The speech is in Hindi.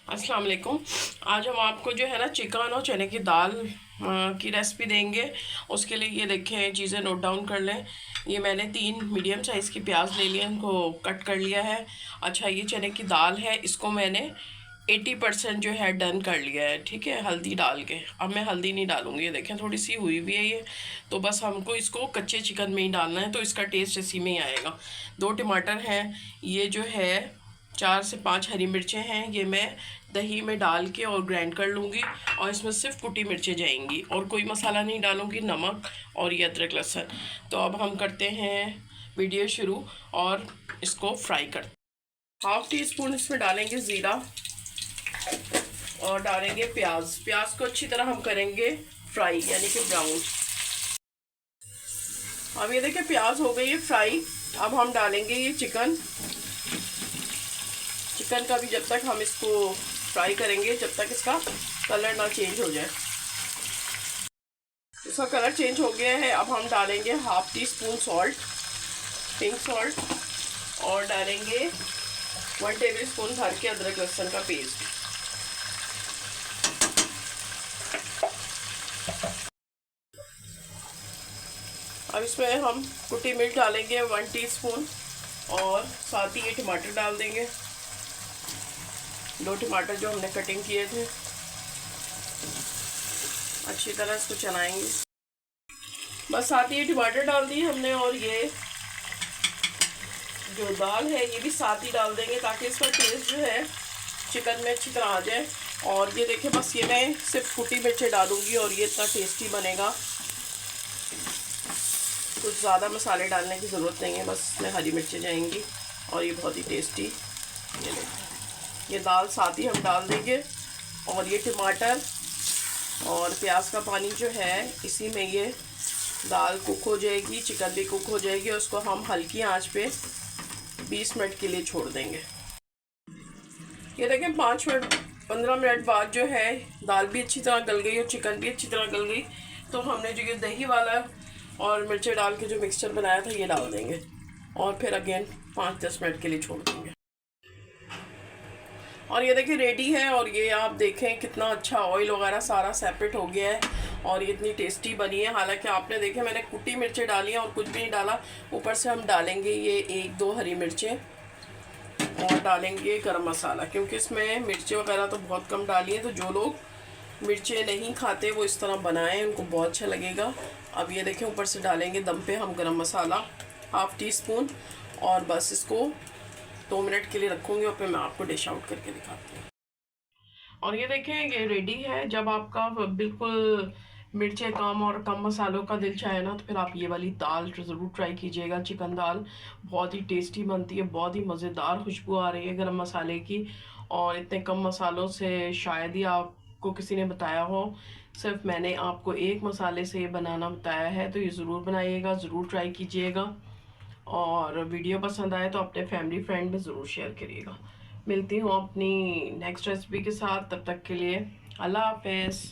अस्सलाम वालेकुम। आज हम आपको जो है ना चिकन और चने की दाल की रेसिपी देंगे। उसके लिए ये देखें, चीज़ें नोट डाउन कर लें। ये मैंने 3 मीडियम साइज़ की प्याज ले लिया, इनको कट कर लिया है। अच्छा, ये चने की दाल है, इसको मैंने 80% जो है डन कर लिया है, ठीक है, हल्दी डाल के। अब मैं हल्दी नहीं डालूंगी, ये देखें थोड़ी सी हुई हुई है ये, तो बस हमको इसको कच्चे चिकन में ही डालना है, तो इसका टेस्ट इसी में ही आएगा। 2 टमाटर हैं, ये जो है 4 से 5 हरी मिर्चें हैं, ये मैं दही में डाल के और ग्राइंड कर लूँगी, और इसमें सिर्फ कुटी मिर्चें जाएंगी और कोई मसाला नहीं डालूँगी, नमक और ये अदरक लहसुन। तो अब हम करते हैं वीडियो शुरू और इसको फ्राई करते हैं। 1/2 टीस्पून इसमें डालेंगे ज़ीरा और डालेंगे प्याज। प्याज को अच्छी तरह हम करेंगे फ्राई, यानी कि ब्राउन। अब ये देखिए प्याज हो गई है फ्राई। अब हम डालेंगे ये चिकन का भी जब तक हम इसको फ्राई करेंगे, जब तक इसका कलर ना चेंज हो जाए। इसका कलर चेंज हो गया है। अब हम डालेंगे 1/2 टीस्पून सॉल्ट, पिंक सॉल्ट, और डालेंगे 1 टेबल स्पून भर के अदरक लहसुन का पेस्ट। अब इसमें हम कुटी मिर्च डालेंगे 1 टीस्पून, और साथ ही ये टमाटर डाल देंगे, 2 टमाटर जो हमने कटिंग किए थे। अच्छी तरह इसको चलाएंगे, बस साथ ही ये टमाटर डाल दिए हमने, और ये जो दाल है ये भी साथ ही डाल देंगे, ताकि इसका टेस्ट जो है चिकन में अच्छी तरह आ जाए। और ये देखिए, बस ये मैं सिर्फ कुटी मिर्चें डालूंगी और ये इतना टेस्टी बनेगा। कुछ ज़्यादा मसाले डालने की ज़रूरत नहीं है, बस इसमें हरी मिर्चें जाएंगी और ये बहुत ही टेस्टी। ये देखिए, ये दाल साथ ही हम डाल देंगे, और ये टमाटर और प्याज का पानी जो है इसी में ये दाल कुक हो जाएगी, चिकन भी कुक हो जाएगी, और उसको हम हल्की आंच पे 20 मिनट के लिए छोड़ देंगे। ये देखें 5 मिनट 15 मिनट बाद जो है दाल भी अच्छी तरह गल गई और चिकन भी अच्छी तरह गल गई। तो हमने जो ये दही वाला और मिर्चें डाल के जो मिक्सचर बनाया था ये डाल देंगे, और फिर अगेन 5-10 मिनट के लिए छोड़ देंगे। और ये देखिए रेडी है, और ये आप देखें कितना अच्छा ऑयल वगैरह सारा सेपरेट हो गया है, और ये इतनी टेस्टी बनी है। हालांकि आपने देखे मैंने कुटी मिर्चें डाली हैं और कुछ भी नहीं डाला। ऊपर से हम डालेंगे ये 1-2 हरी मिर्चें, और डालेंगे गरम मसाला, क्योंकि इसमें मिर्चें वगैरह तो बहुत कम डाली हैं, तो जो लोग मिर्चें नहीं खाते वो इस तरह बनाएं, उनको बहुत अच्छा लगेगा। अब ये देखें ऊपर से डालेंगे दम पे हम गरम मसाला 1/2 टीस्पून, और बस इसको 2 मिनट के लिए रखूँगी, और फिर मैं आपको डिश आउट करके दिखाती हूँ। और ये देखें ये रेडी है। जब आपका बिल्कुल मिर्चें कम और कम मसालों का दिल चाहे ना, तो फिर आप ये वाली दाल ज़रूर ट्राई कीजिएगा। चिकन दाल बहुत ही टेस्टी बनती है, बहुत ही मज़ेदार खुशबू आ रही है गरम मसाले की, और इतने कम मसालों से शायद ही आपको किसी ने बताया हो। सिर्फ मैंने आपको एक मसाले से ये बनाना बताया है, तो ये ज़रूर बनाइएगा, ज़रूर ट्राई कीजिएगा। और वीडियो पसंद आए तो अपने फैमिली फ्रेंड में ज़रूर शेयर करिएगा। मिलती हूँ अपनी नेक्स्ट रेसिपी के साथ, तब तक के लिए अल्लाह हाफ़िज़।